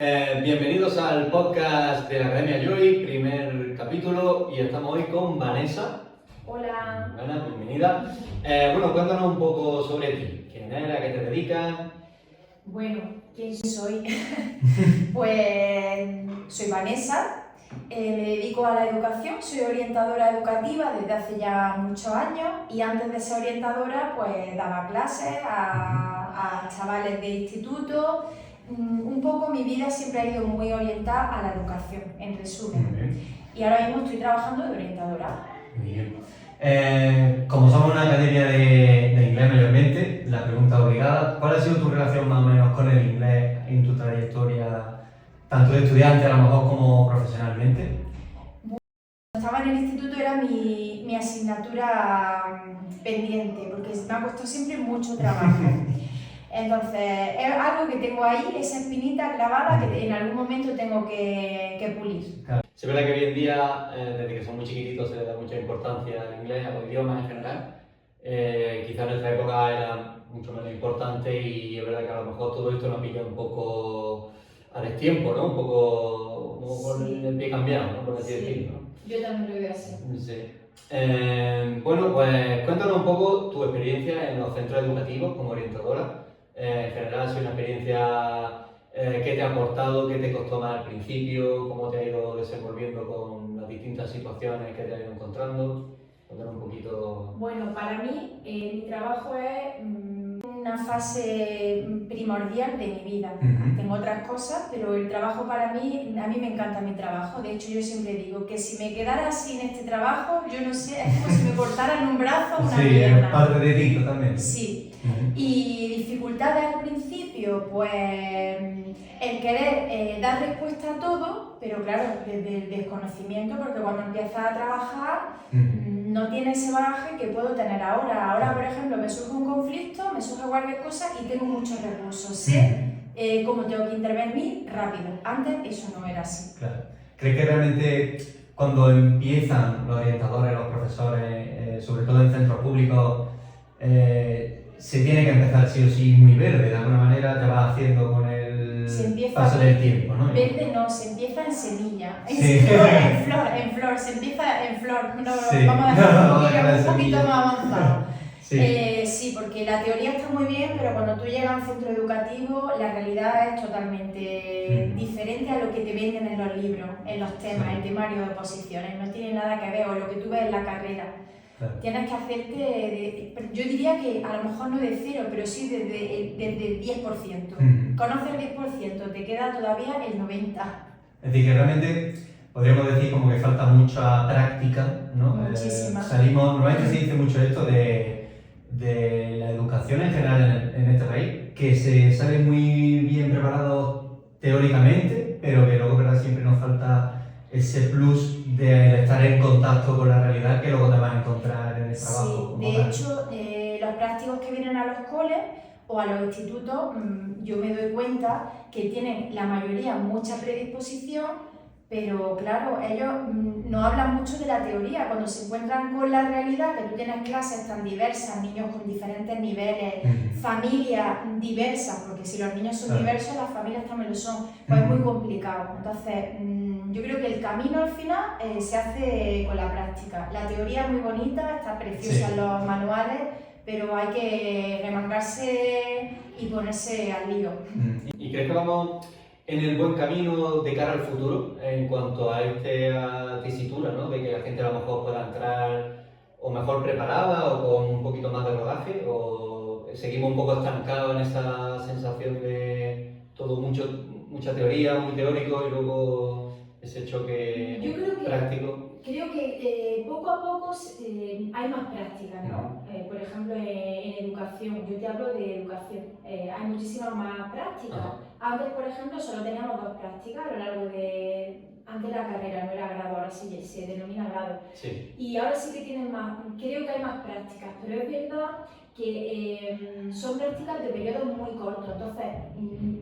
Bienvenidos al podcast de la Academia Joy, primer capítulo, y estamos hoy con Vanessa. Hola. Ana, bienvenida. Bueno, cuéntanos un poco sobre ti. ¿Quién eres? ¿A qué te dedicas? Bueno, ¿quién soy? Pues soy Vanessa, me dedico a la educación, soy orientadora educativa desde hace ya muchos años y antes de ser orientadora pues daba clases a chavales de instituto. Un poco mi vida siempre ha ido muy orientada a la educación, en Muy resumen. bien. Y ahora mismo estoy trabajando de orientadora. Muy bien. Como somos una academia de inglés mayormente, la pregunta obligada, ¿cuál ha sido tu relación más o menos con el inglés en tu trayectoria, tanto de estudiante a lo mejor como profesionalmente? Cuando estaba en el instituto era mi asignatura pendiente, porque me ha costado siempre mucho trabajo. Entonces, es algo que tengo ahí, esa espinita clavada que en algún momento tengo que pulir. Claro. Sí, es verdad que hoy en día, desde que son muy chiquititos, se le da mucha importancia al inglés, a los idiomas en general. Quizá en nuestra época era mucho menos importante y es verdad que a lo mejor todo esto nos pilla un poco a destiempo, ¿no? Un poco como con Sí. el pie cambiado, ¿no? Por así Sí. decirlo, ¿no? Yo también lo veo así. Sí. Bueno, pues cuéntanos un poco tu experiencia en los centros educativos como orientadora. En general, ha sido una experiencia que te ha aportado, que te costó más al principio, cómo te ha ido desenvolviendo con las distintas situaciones que te has ido encontrando. Cuéntanos un poquito. Bueno, para mí mi trabajo es una fase primordial de mi vida. Tengo otras cosas, pero el trabajo para mí, a mí me encanta mi trabajo. De hecho, yo siempre digo que si me quedara sin este trabajo, yo no sé, es como si me cortaran un brazo o una pierna. Sí, es parte de ti totalmente. Sí. Y dificultades al principio, pues el querer dar respuesta a todo, pero claro, desde el desconocimiento, porque cuando empiezas a trabajar no tienes ese bagaje que puedo tener ahora. Ahora, por ejemplo, me surge un conflicto, me surge cualquier cosa y tengo muchos recursos. Sé cómo tengo que intervenir rápido. Antes eso no era así. Claro. ¿Crees que realmente cuando empiezan los orientadores, los profesores, sobre todo en centros públicos, se tiene que empezar sí o sí muy verde? De alguna manera te vas haciendo con el paso del tiempo, ¿no? Verde no, se empieza en semilla, Sí. en flor, se empieza en flor. No, Sí. vamos a dejar un poquito semilla. más avanzado. Sí. Sí, porque la teoría está muy bien, pero cuando tú llegas a un centro educativo, la realidad es totalmente diferente a lo que te venden en los libros, en los temas, Sí. el temario de posiciones. No tiene nada que ver, o lo que tú ves en la carrera. Claro. Tienes que hacerte, yo diría que a lo mejor no de cero, pero sí desde el 10%. Conoces el 10%, te queda todavía el 90%. Es decir, que realmente podríamos decir como que falta mucha práctica, ¿no? Muchísima. Normalmente se dice mucho esto de la educación en general en este país, que se sale muy bien preparado teóricamente, pero que luego, ¿verdad?, siempre nos falta ese plus de estar en contacto con la realidad que luego te vas a encontrar en el trabajo. Sí, de hecho, los prácticos que vienen a los coles o a los institutos, yo me doy cuenta que tienen la mayoría mucha predisposición, pero claro, ellos no hablan mucho de la teoría. Cuando se encuentran con la realidad, que tú tienes clases tan diversas, niños con diferentes niveles, familias diversas, porque si los niños son diversos, las familias también lo son, pues es muy complicado. Entonces, yo creo que el camino al final se hace con la práctica. La teoría es muy bonita, está preciosa en los manuales, pero hay que remangarse y ponerse al lío. ¿Y crees que vamos en el buen camino de cara al futuro en cuanto a esta tesitura, ¿no? De que la gente a lo mejor pueda entrar o mejor preparada o con un poquito más de rodaje, o seguimos un poco estancados en esa sensación de todo mucha teoría, muy teórico y luego ese choque práctico? Creo que poco a poco hay más prácticas, ¿no? Por ejemplo, en educación, yo te hablo de educación, hay muchísimas más prácticas. Antes, por ejemplo, solo teníamos 2 prácticas a lo largo de... Antes la carrera no era grado, ahora se denomina grado. Sí. Y ahora sí que tienen más, creo que hay más prácticas, pero es verdad que son prácticas de periodos muy cortos. Entonces,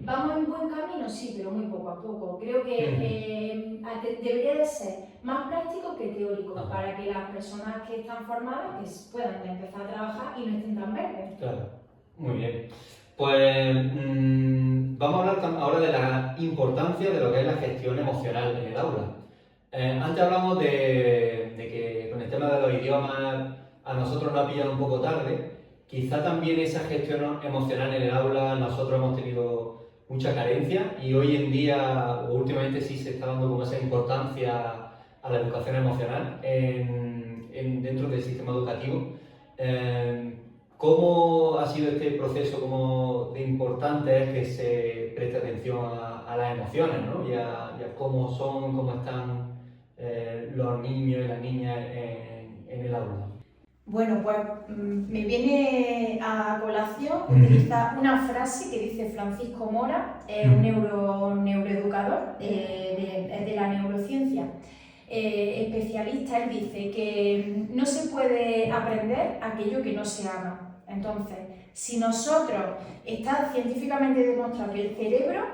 ¿vamos en buen camino? Sí, pero muy poco a poco. Creo que debería de ser más práctico que teórico, para que las personas que están formadas pues, puedan empezar a trabajar y no estén tan verdes. Claro, muy bien. Pues vamos a hablar ahora de la importancia de lo que es la gestión emocional en el aula. Antes hablamos de que con el tema de los idiomas a nosotros nos ha pillado un poco tarde. Quizá también esa gestión emocional en el aula nosotros hemos tenido mucha carencia y hoy en día, o últimamente sí se está dando como esa importancia a la educación emocional dentro del sistema educativo. ¿Cómo ha sido este proceso? ¿Cómo de importante es que se preste atención a las emociones, ¿no? y a cómo son, cómo están los niños y las niñas en el aula? Bueno, pues me viene a colación utilizar una frase que dice Francisco Mora, un neuroeducador de la neurociencia, especialista. Él dice que no se puede aprender aquello que no se ama. Entonces, si nosotros, está científicamente demostrado que el cerebro,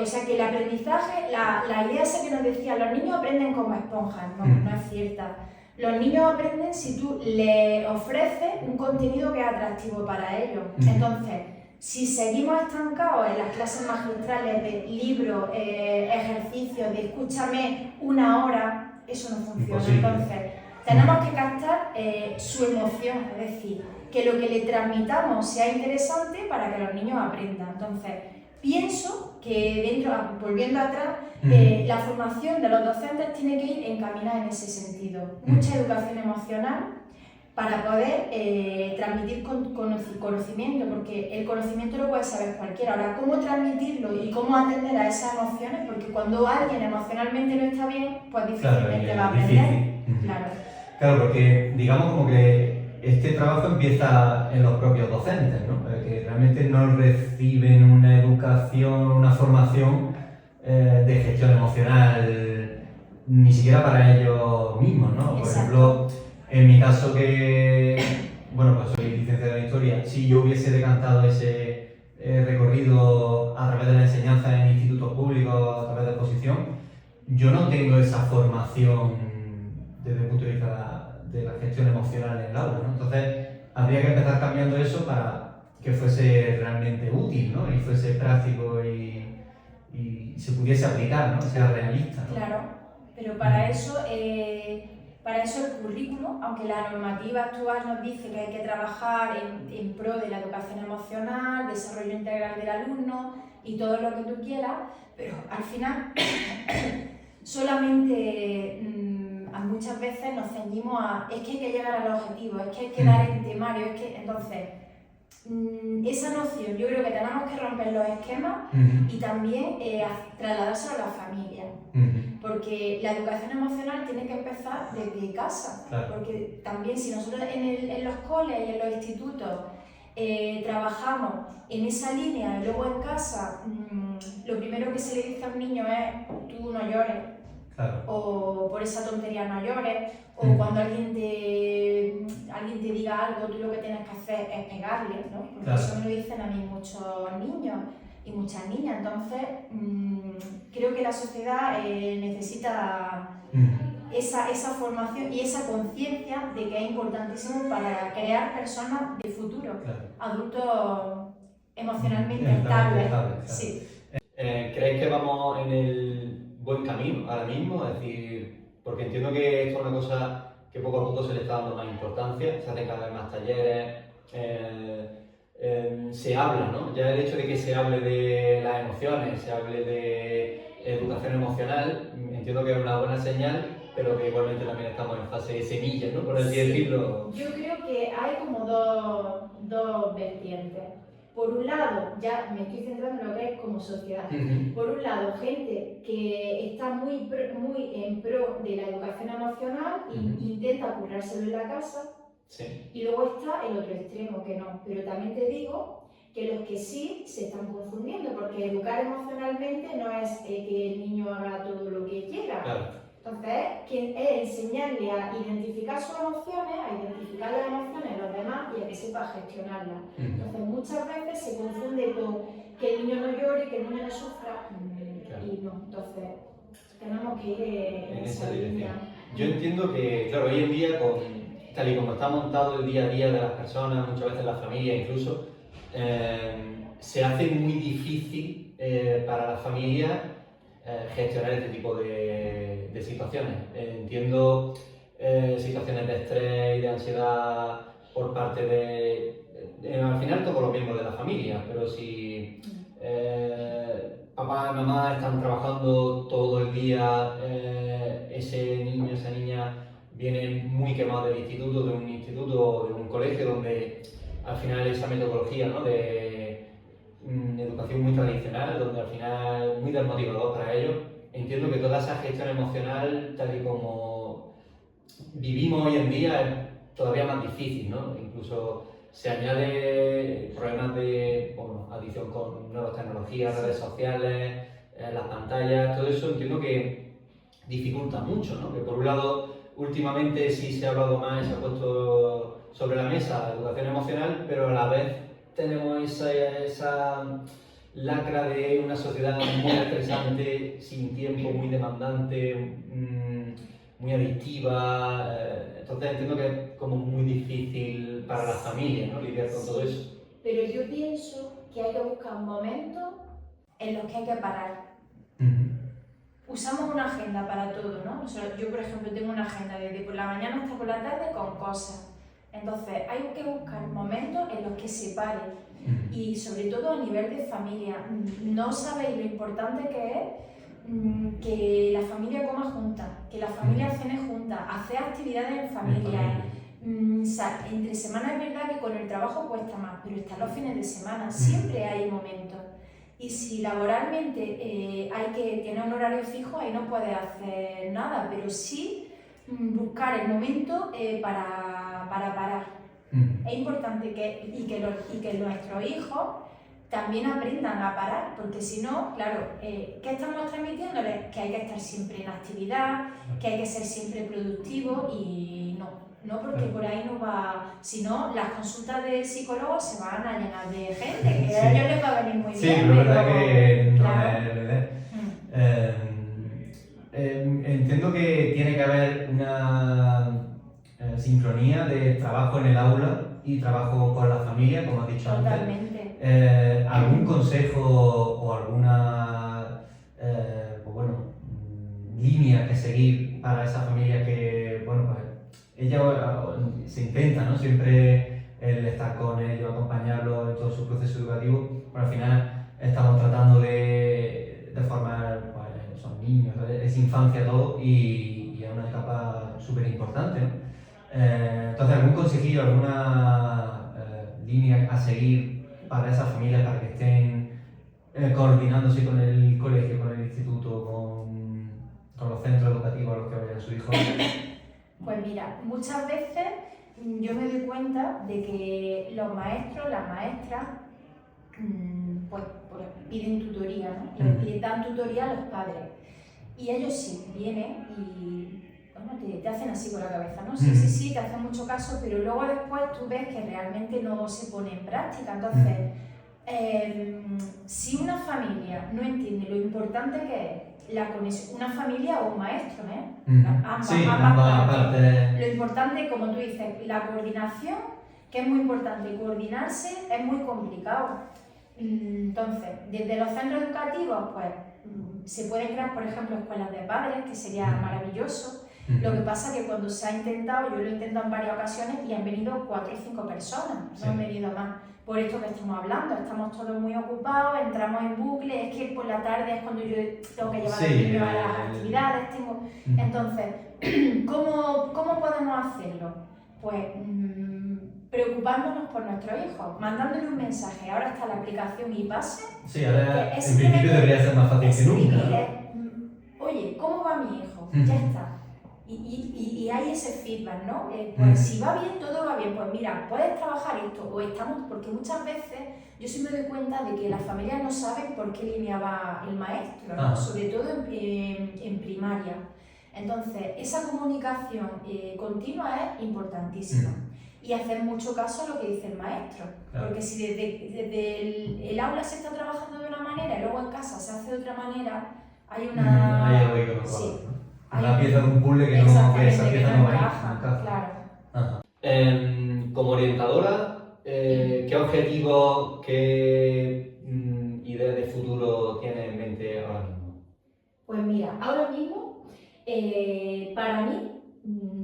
o sea que el aprendizaje, la idea esa que nos decía, los niños aprenden como esponjas, no es cierta. Los niños aprenden si tú les ofreces un contenido que es atractivo para ellos. Entonces, si seguimos estancados en las clases magistrales de libros, ejercicios, de escúchame una hora, eso no funciona. Imposible. Entonces, tenemos que captar su emoción, es decir, que lo que le transmitamos sea interesante para que los niños aprendan. Entonces, pienso que volviendo atrás, la formación de los docentes tiene que ir encaminada en ese sentido. Mucha educación emocional para poder transmitir conocimiento, porque el conocimiento lo puede saber cualquiera. Ahora, cómo transmitirlo y cómo atender a esas emociones, porque cuando alguien emocionalmente no está bien, pues difícilmente va a aprender. Claro, porque digamos como que este trabajo empieza en los propios docentes, ¿no? Que realmente no reciben una educación, una formación de gestión emocional, ni siquiera para ellos mismos, ¿no? Por ejemplo, en mi caso que, bueno, pues soy licenciado en Historia, si yo hubiese decantado ese recorrido a través de la enseñanza en institutos públicos, a través de exposición, yo no tengo esa formación desde el punto de vista de la gestión emocional en el aula, ¿no? Entonces, habría que empezar cambiando eso para que fuese realmente útil, ¿no? Y fuese práctico y se pudiese aplicar, ¿no? Sea realista, ¿no? Claro, pero para eso el currículo, aunque la normativa actual nos dice que hay que trabajar en pro de la educación emocional, desarrollo integral del alumno y todo lo que tú quieras, pero al final solamente muchas veces nos ceñimos a es que hay que llegar al objetivo, es que hay que dar el temario, es que entonces esa noción yo creo que tenemos que romper los esquemas y también trasladárselo a la familia. Porque la educación emocional tiene que empezar desde casa, claro. Porque también si nosotros en los coles y en los institutos trabajamos en esa línea y luego en casa lo primero que se le dice a un niño es tú no llores, claro. O por esa tontería no llores, o cuando alguien te diga algo tú lo que tienes que hacer es pegarle, ¿no? Porque claro. eso me lo dicen a mí muchos niños y muchas niñas. Entonces creo que la sociedad necesita esa formación y esa conciencia de que es importantísimo para crear personas de futuro, claro. Adultos emocionalmente estables. Claro. Sí. ¿Crees que vamos en el buen camino ahora mismo? Es decir, porque entiendo que esto es una cosa que poco a poco se le está dando más importancia, se hacen cada vez más talleres, se habla, ¿no? Ya el hecho de que se hable de las emociones, se hable de educación emocional, entiendo que es una buena señal, pero que igualmente también estamos en fase de semilla, ¿no? Por así decirlo. Yo creo que hay como dos vertientes. Por un lado, ya me estoy centrando en lo que es como sociedad. Por un lado, gente que está muy en pro de la educación emocional e intenta currárselo en la casa. Sí. Y luego está el otro extremo que no. Pero también te digo que los que sí se están confundiendo, porque educar emocionalmente no es que el niño haga todo lo que quiera. Claro. Entonces, es enseñarle a identificar sus emociones, a identificar las emociones de los demás y a que sepa gestionarlas. Entonces, muchas veces se confunde con que el niño no llore, que el niño no sufra, claro. Y no. Entonces, tenemos que ir en esa dirección. línea. Yo entiendo que, claro, hoy en día, tal y como está montado el día a día de las personas, muchas veces la familia incluso, se hace muy difícil para las familias gestionar este tipo de situaciones. Entiendo situaciones de estrés y de ansiedad por parte al final todos los miembros de la familia, pero si papá y mamá están trabajando todo el día, ese niño, esa niña viene muy quemado del instituto, de un instituto o de un colegio donde al final esa metodología, ¿no?, de educación muy tradicional, donde al final muy desmotivador para ellos. Entiendo que toda esa gestión emocional, tal y como vivimos hoy en día, es todavía más difícil, ¿no? Incluso se añade problemas de adicción con nuevas tecnologías, redes sociales, las pantallas, todo eso entiendo que dificulta mucho, ¿no? Que por un lado, últimamente sí se ha hablado más, se ha puesto sobre la mesa la educación emocional, pero a la vez tenemos esa lacra de una sociedad muy estresante, sin tiempo, muy demandante, muy adictiva. Entonces entiendo que es como muy difícil para las familias, ¿no?, lidiar con todo eso. Pero yo pienso que hay que buscar momentos en los que hay que parar. Usamos una agenda para todo, ¿no? O sea, yo, por ejemplo, tengo una agenda desde por la mañana hasta por la tarde con cosas. Entonces, hay que buscar momentos en los que se pare. Y sobre todo a nivel de familia. No sabéis lo importante que es que la familia coma junta, que la familia cene junta, hacer actividades en familia. Entre semana es verdad que con el trabajo cuesta más, pero están los fines de semana, siempre hay momentos. Y si laboralmente hay que tener un horario fijo, ahí no puedes hacer nada, pero sí buscar el momento para parar. Es importante que nuestros hijos también aprendan a parar, porque si no, claro, ¿qué estamos transmitiéndoles? Que hay que estar siempre en actividad, que hay que ser siempre productivo y no porque por ahí no va, si no, las consultas de psicólogos se van a llenar de gente, que a ellos les va a venir muy bien. Sí, pero es verdad que no claro. es la idea. Entiendo que tiene que haber una sincronía de trabajo en el aula y trabajo con la familia, como has dicho antes. Totalmente. ¿Algún consejo o alguna línea que seguir para esa familia que, bueno, pues ella se intenta, ¿no?, siempre el estar con ellos, acompañarlos en todo su proceso educativo, pero al final estamos tratando de formar, pues, son niños, es infancia todo y es una etapa súper importante, ¿no? Entonces, ¿algún consejillo, alguna línea a seguir para esas familias, para que estén coordinándose con el colegio, con el instituto, con los centros educativos a los que vayan sus hijos? Pues mira, muchas veces yo me doy cuenta de que los maestros, las maestras, pues piden tutoría, ¿no? Les dan tutoría a los padres. Y ellos sí, vienen y bueno, te hacen así con la cabeza, ¿no? Sí, te hacen mucho caso, pero luego después tú ves que realmente no se pone en práctica. Entonces, si una familia no entiende lo importante que es la conexión, una familia o un maestro, ambas partes. Lo importante, como tú dices, la coordinación, que es muy importante, coordinarse es muy complicado. Entonces, desde los centros educativos, pues se pueden crear, por ejemplo, escuelas de padres, que sería maravilloso. Lo que pasa es que cuando se ha intentado, yo lo he intentado en varias ocasiones y han venido 4 o 5 personas, no han venido más. Por esto que estamos hablando, estamos todos muy ocupados, entramos en bucle, es que por la tarde es cuando yo tengo que llevar a los niños a las actividades. Entonces, ¿cómo podemos hacerlo? Pues preocupándonos por nuestros hijos, mandándole un mensaje. Ahora está la aplicación iPase. Sí, ahora en principio debería ser más fácil que nunca, ¿no? Oye, ¿cómo va mi hijo? Ya está. Y hay ese feedback, ¿no? Pues si va bien, todo va bien, pues mira, puedes trabajar esto, o estamos, porque muchas veces yo sí me doy cuenta de que las familias no saben por qué línea va el maestro, ¿no? Sobre todo en primaria. Entonces, esa comunicación continua es importantísima. Y hacer mucho caso a lo que dice el maestro, porque si desde el aula se está trabajando de una manera y luego en casa se hace de otra manera, hay una... Hay algo ahí que no cuadra, sí. ¿no? Una pieza de un puzzle que esa pieza no va ahí. Claro. Como orientadora, ¿qué objetivos, qué idea de futuro tienes en mente ahora mismo? Pues mira, ahora mismo, para mí,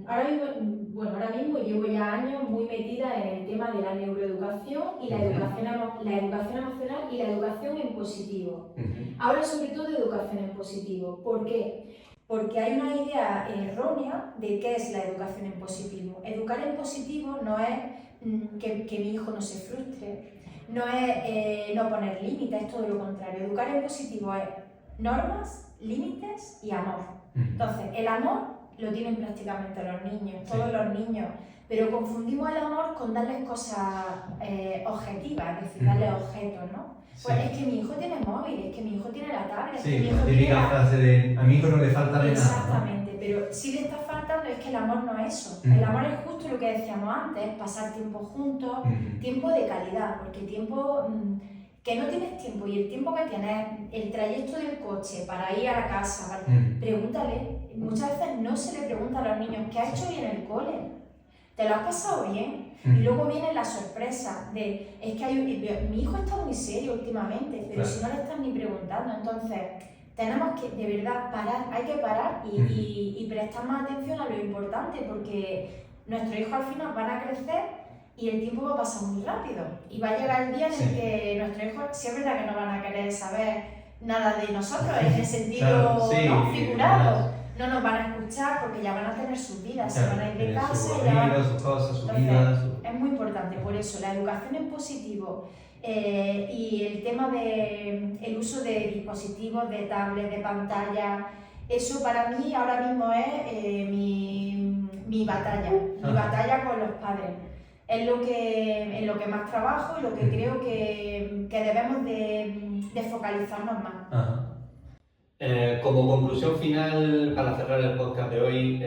ahora mismo llevo ya años muy metida en el tema de la neuroeducación y la educación emocional y la educación en positivo. Ahora sobre todo educación en positivo. ¿Por qué? Porque hay una idea errónea de qué es la educación en positivo. Educar en positivo no es que mi hijo no se frustre, no es no poner límites, es todo lo contrario. Educar en positivo es normas, límites y amor. Entonces, el amor lo tienen prácticamente los niños, todos los niños, pero confundimos el amor con darles cosas objetivas, es decir, darles objetos, ¿no? Pues es que mi hijo tiene móvil, es que mi hijo tiene la tablet, es que mi Sí, hijo la tiene típica frase de a mi hijo no le falta de nada, ¿no? Exactamente, pero si le está faltando es que el amor no es eso. El amor es justo lo que decíamos antes, pasar tiempo juntos, tiempo de calidad, porque tiempo que no tienes tiempo y el tiempo que tienes, el trayecto del coche para ir a la casa, pregúntale. Muchas veces no se le pregunta a los niños ¿qué has hecho bien en el cole? ¿Te lo has pasado bien? Y luego viene la sorpresa de, es que mi hijo está muy serio últimamente, pero si no le estás ni preguntando, entonces tenemos que de verdad parar, hay que parar y prestar más atención a lo importante, porque nuestros hijos al final van a crecer y el tiempo va a pasar muy rápido y va a llegar el día en el que nuestros hijos, sí es verdad que no van a querer saber nada de nosotros en el sentido figurado. No nos van a escuchar porque ya van a tener sus vidas, se van a ir de casa sus y ya van... sus cosas, sus Entonces, vidas. es muy importante, por eso la educación en positivo y el tema del uso de dispositivos, de tablets, de pantalla, eso para mí ahora mismo es mi batalla con los padres. Es en lo que más trabajo y lo que creo que debemos de focalizarnos más. Ajá. Como conclusión final, para cerrar el podcast de hoy,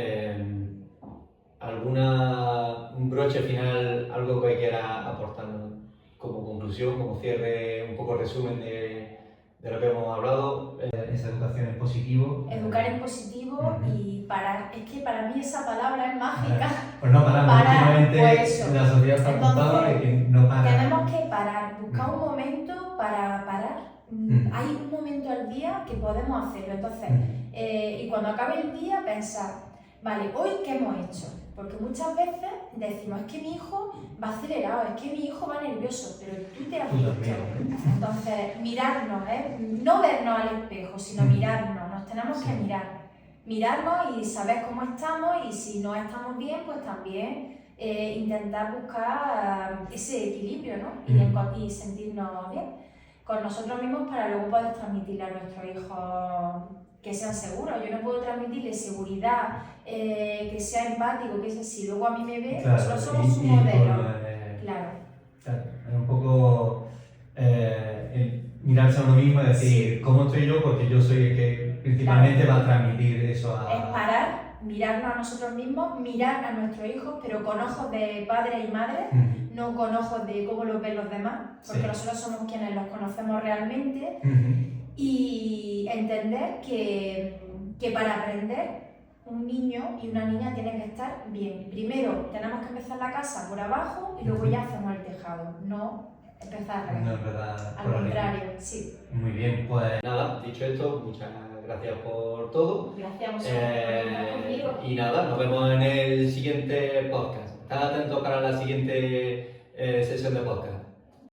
un broche final, algo que quiera aportarnos como conclusión, como cierre, un poco resumen de lo que hemos hablado. Esa educación es positivo. Educar en positivo y parar. Es que para mí esa palabra es mágica. Pues no paramos, últimamente pues la sociedad está apuntada de que no para. Tenemos que parar, buscar un momento para parar. Hay un momento al día que podemos hacerlo, entonces, y cuando acabe el día pensar, vale, hoy qué hemos hecho, porque muchas veces decimos, es que mi hijo va acelerado, es que mi hijo va nervioso, pero tú te has visto. Entonces, mirarnos, no vernos al espejo, sino mirarnos, nos tenemos que mirarnos y saber cómo estamos, y si no estamos bien, pues también intentar buscar ese equilibrio, ¿no? Y sentirnos bien con nosotros mismos para luego poder transmitirle a nuestros hijos que sean seguros. Yo no puedo transmitirle seguridad, que sea empático, que es así. Luego a mí me ve, claro, nosotros somos su modelo. Claro, es un poco mirarse a uno mismo y decir, ¿cómo estoy yo? Porque yo soy el que principalmente va a transmitir eso a... Es parar, mirarnos a nosotros mismos, mirar a nuestros hijos, pero con ojos de padre y madre, no con ojos de cómo los ven los demás, porque nosotros somos quienes los conocemos realmente, y entender que para aprender un niño y una niña tienen que estar bien. Primero tenemos que empezar la casa por abajo y luego ya hacemos el tejado, no empezar al contrario, sí. Muy bien, pues nada, dicho esto, muchas gracias por todo. Gracias a vosotros por estar conmigo. Y nada, nos vemos en el siguiente podcast. Estad atentos para la siguiente sesión de podcast.